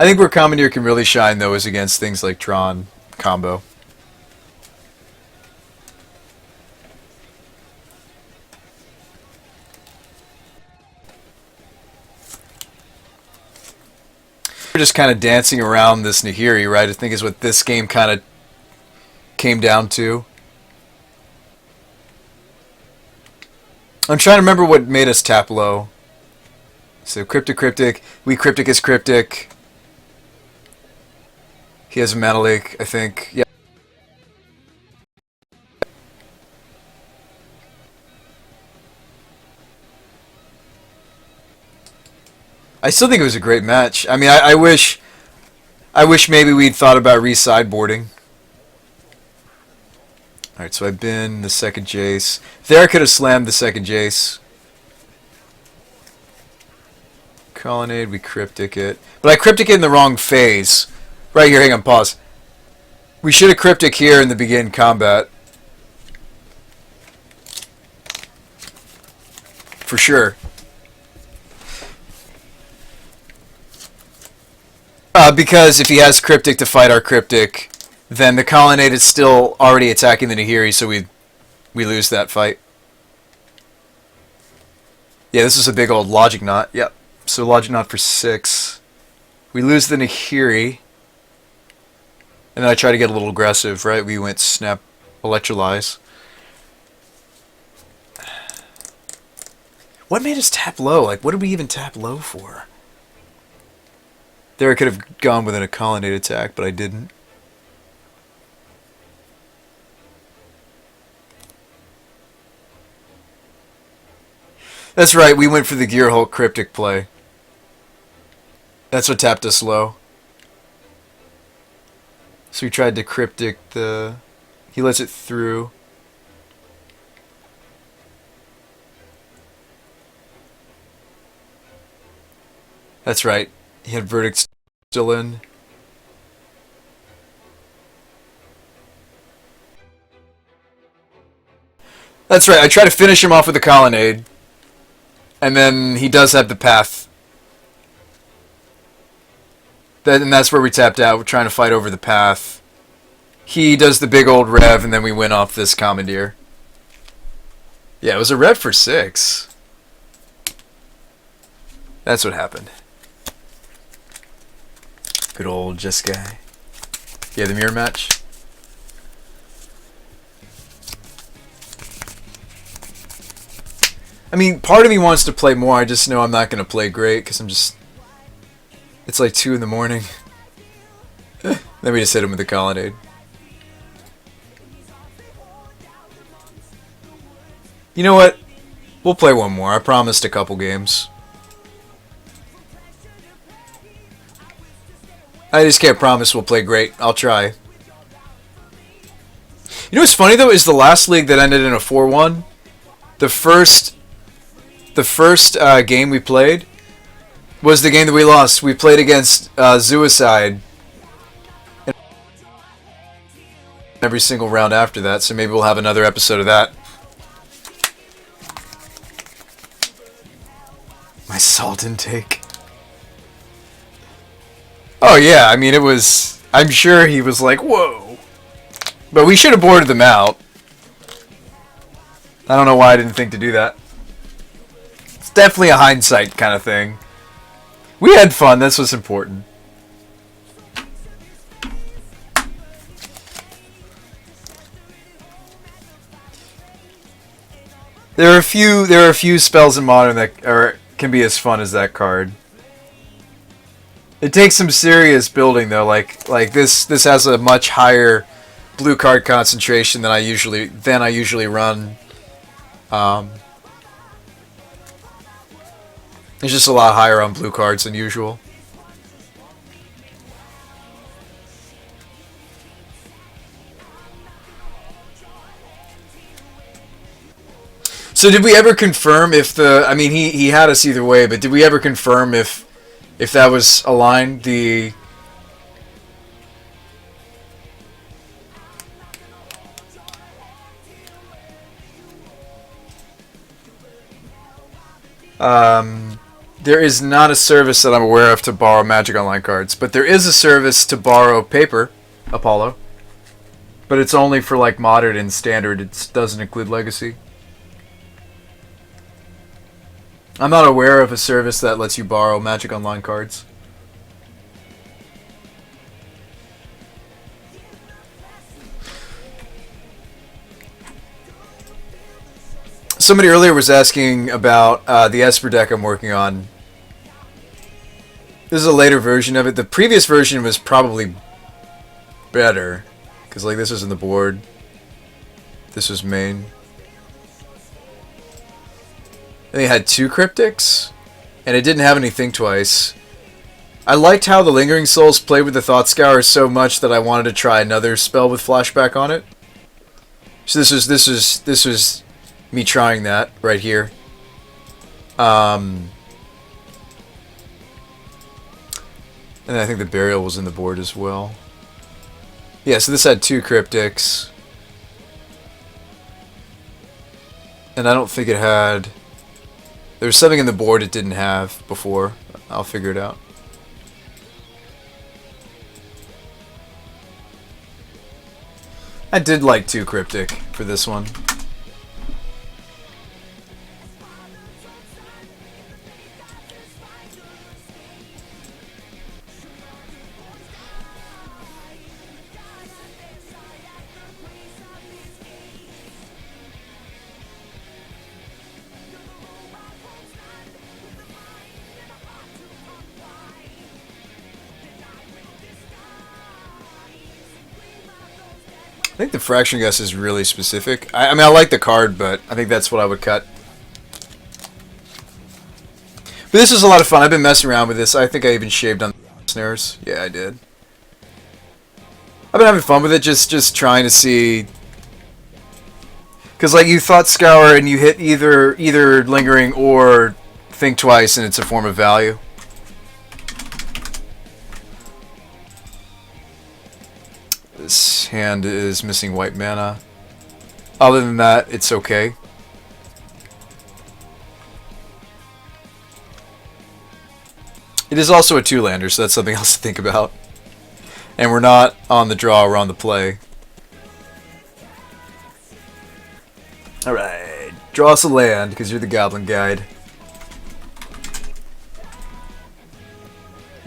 I think where Commandeer can really shine, though, is against things like Tron combo. We're just kind of dancing around this Nahiri, right? I think is what this game kind of came down to. I'm trying to remember what made us tap low. So Cryptic. We Cryptic is Cryptic. He has a Mana Leak, I think. Yeah. I still think it was a great match. I mean, I wish maybe we'd thought about re-sideboarding. Alright, so I've been the second Jace. There I could have slammed the second Jace. Colonnade, we Cryptic it. But I Cryptic it in the wrong phase. Right here, hang on, pause. We should have Cryptic here in the begin combat. For sure. Because if he has Cryptic to fight our Cryptic, then the Colonnade is still already attacking the Nahiri, so we lose that fight. Yeah, this is a big old Logic Knot. Yep. So Logic Knot for 6. We lose the Nahiri. And then I try to get a little aggressive, right? We went Snap Electrolyze. What made us tap low? Like, what did we even tap low for? There I could have gone within a Colonnade attack, but I didn't. That's right, we went for the Gearhulk Cryptic play. That's what tapped us low. So we tried to Cryptic the... He lets it through. That's right. He had Verdict still in. That's right, I try to finish him off with the Colonnade. And then he does have the path. And that's where we tapped out. We're trying to fight over the path. He does the big old rev, and then we win off this Commandeer. Yeah, it was a rev for 6. That's what happened. Good old Jeskai. Yeah, the mirror match. I mean, part of me wants to play more. I just know I'm not going to play great because I'm just... It's like 2 in the morning. Then we just hit him with the Colonnade. You know what? We'll play one more. I promised a couple games. I just can't promise we'll play great. I'll try. You know what's funny though is the last league that ended in a 4-1. The first game we played was the game that we lost. We played against Suicide every single round after that, so maybe we'll have another episode of that. My salt intake. Oh yeah, I mean it was... I'm sure he was like, whoa. But we should have boarded them out. I don't know why I didn't think to do that. It's definitely a hindsight kind of thing. We had fun, that's what's important. There are a few spells in Modern that can be as fun as that card. It takes some serious building though, like this has a much higher blue card concentration than I usually run. It's just a lot higher on blue cards than usual. So did we ever confirm if the... I mean, he had us either way, but did we ever confirm if that was aligned? The... There is not a service that I'm aware of to borrow Magic Online cards, but there is a service to borrow paper, Apollo. But it's only for like Modern and Standard. It doesn't include Legacy. I'm not aware of a service that lets you borrow Magic Online cards. Somebody earlier was asking about the Esper deck I'm working on. This is a later version of it. The previous version was probably better. Because like this was in the board. This was main. And it had 2 cryptics. And it didn't have any Think Twice. I liked how the Lingering Souls played with the Thought Scour so much that I wanted to try another spell with flashback on it. So this was me trying that right here. And I think the Burial was in the board as well. Yeah, so this had 2 cryptics. And I don't think it had... There was something in the board it didn't have before. I'll figure it out. I did like 2 cryptic for this one. I think the Fraction Gust is really specific. I mean, I like the card, but I think that's what I would cut. But this is a lot of fun. I've been messing around with this. I think I even shaved on the snares. Yeah, I did. I've been having fun with it, just trying to see... Because like you Thought Scour and you hit either Lingering or Think Twice and it's a form of value. This hand is missing white mana. Other than that, it's okay. It is also a 2-lander, so that's something else to think about. And we're not on the draw, we're on the play. Alright, draw us a land, because you're the Goblin Guide.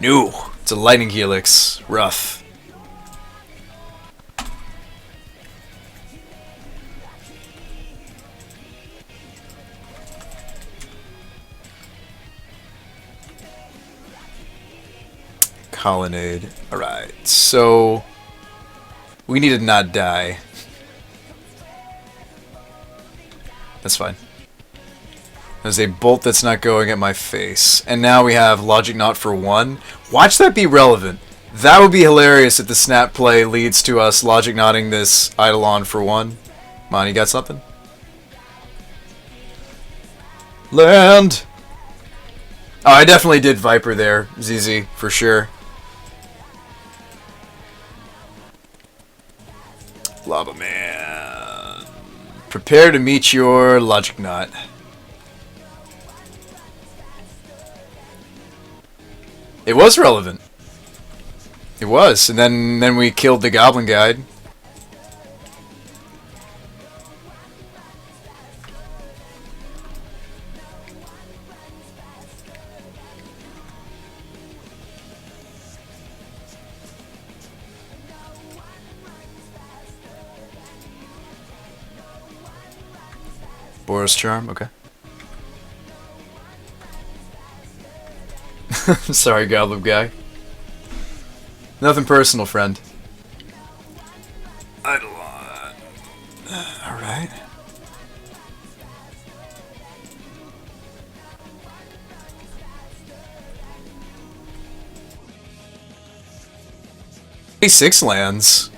No, it's a Lightning Helix. Rough. Colonnade. Alright, so we need to not die. That's fine. There's a bolt that's not going at my face. And now we have Logic Knot for 1. Watch that be relevant. That would be hilarious if the snap play leads to us Logic Knotting this Eidolon for 1. Come on, you got something? Land! Oh, I definitely did Viper there, ZZ, for sure. Lava Man. Prepare to meet your Logic Knot. It was relevant. It was, and then we killed the Goblin Guide. Boros Charm, okay. Sorry, Goblin Guy. Nothing personal, friend. Eidolon. Alright. Six lands.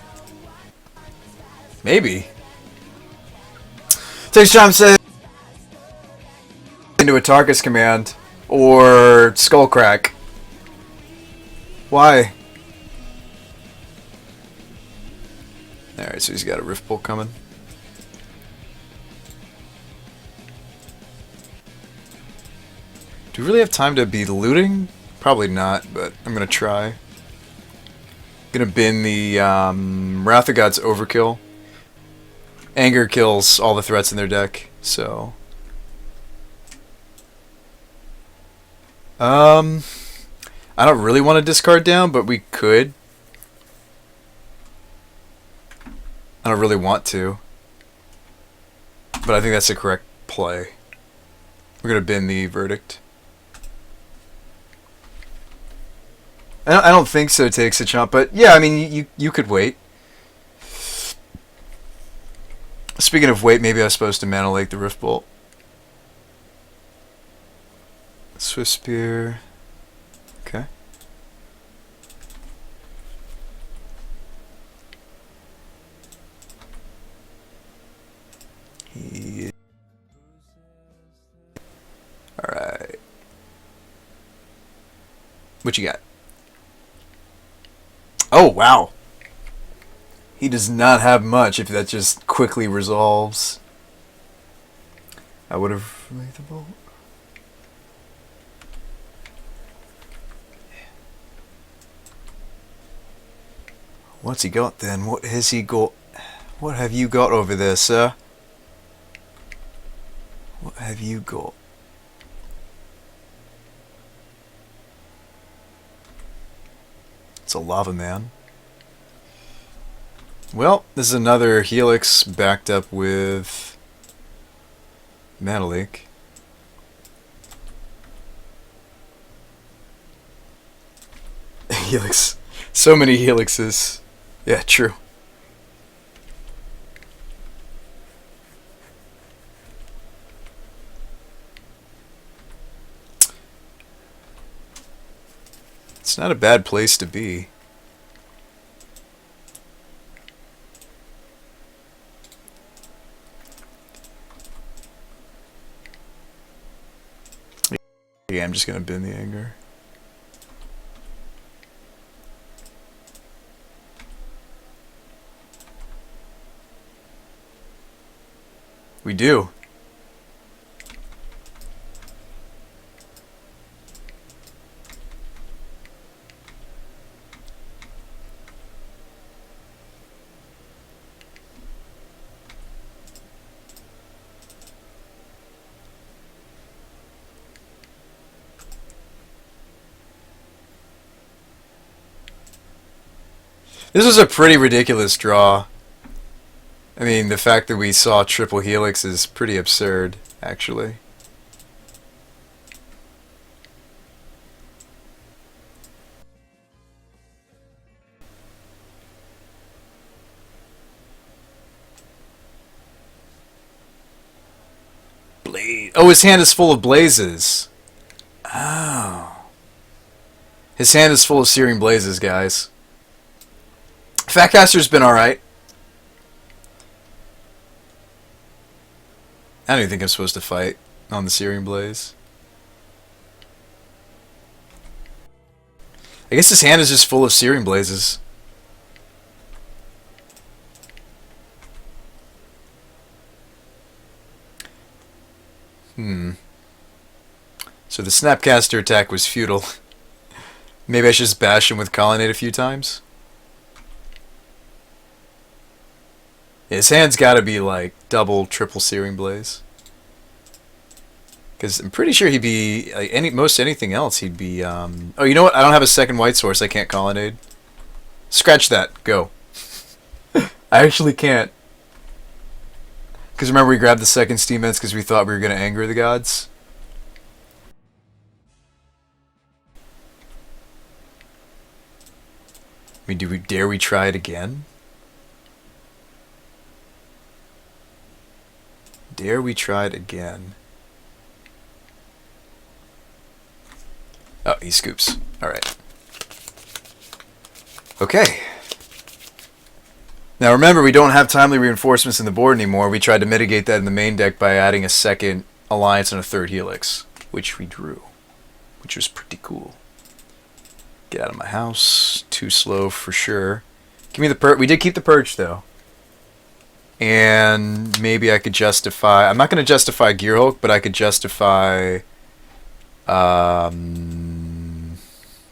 Maybe. Takes time to say into a Tarkus command or Skullcrack. Why? Alright, so he's got a Rift Bolt coming. Do we really have time to be looting? Probably not, but I'm gonna try. Gonna bin the Wrath of God's Overkill. Anger kills all the threats in their deck, so... I don't really want to discard down, but we could. I don't really want to. But I think that's the correct play. We're gonna bin the Verdict. I don't think so takes a chump, but yeah, I mean, you could wait. Speaking of wait, maybe I was supposed to Mana Lake the Rift Bolt. Swift Spear. Okay. Alright. What you got? Oh, wow. He does not have much if that just quickly resolves. I would have made the bolt. What's he got then? What has he got? What have you got over there, sir? What have you got? It's a lava man. Well, this is another Helix backed up with Mana Lake. Helix. So many Helixes. Yeah, true. It's not a bad place to be. Yeah, I'm just gonna bin the anger. We do. This was a pretty ridiculous draw. I mean, the fact that we saw triple Helix is pretty absurd, actually. Blaze. Oh, his hand is full of blazes. Oh. His hand is full of searing blazes, guys. Fatcaster's been alright. I don't even think I'm supposed to fight on the Searing Blaze. I guess his hand is just full of Searing Blazes. So the Snapcaster attack was futile. Maybe I should just bash him with Colonnade a few times? His hand's got to be like double, triple Searing Blaze. Because I'm pretty sure he'd be like most anything else. He'd be. Oh, you know what? I don't have a second white source. I can't Colonnade. Scratch that. Go. I actually can't. Because remember, we grabbed the second Steam Vents because we thought we were going to anger the gods. I mean, dare we try it again? Dare we try it again? Oh, he scoops. Alright. Okay. Now remember, we don't have timely reinforcements in the board anymore. We tried to mitigate that in the main deck by adding a second Alliance and a third Helix, which we drew, which was pretty cool. Get out of my house. Too slow for sure. Give me the perch. We did keep the perch, though. And maybe I could justify... I'm not going to justify Gearhulk, but I could justify Um,